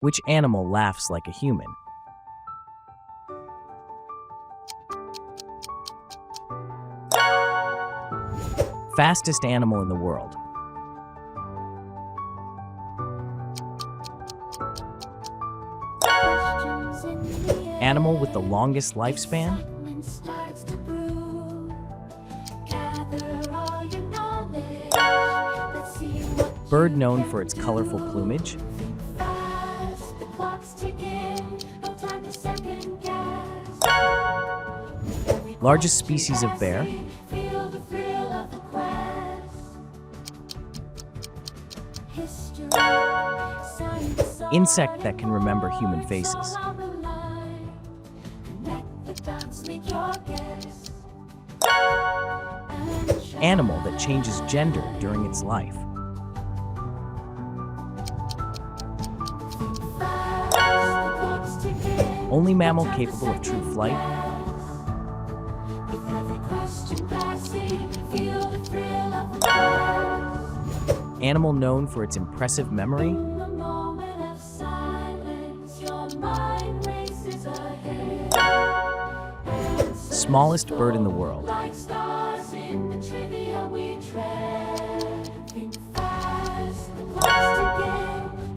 Which animal laughs like a human? Fastest animal in the world. Animal with the longest lifespan? Bird known for its colorful plumage? Largest species of bear? Insect that can remember human faces. Animal that changes gender during its life. Only mammal capable of true flight. Animal known for its impressive memory. Smallest bird in the world.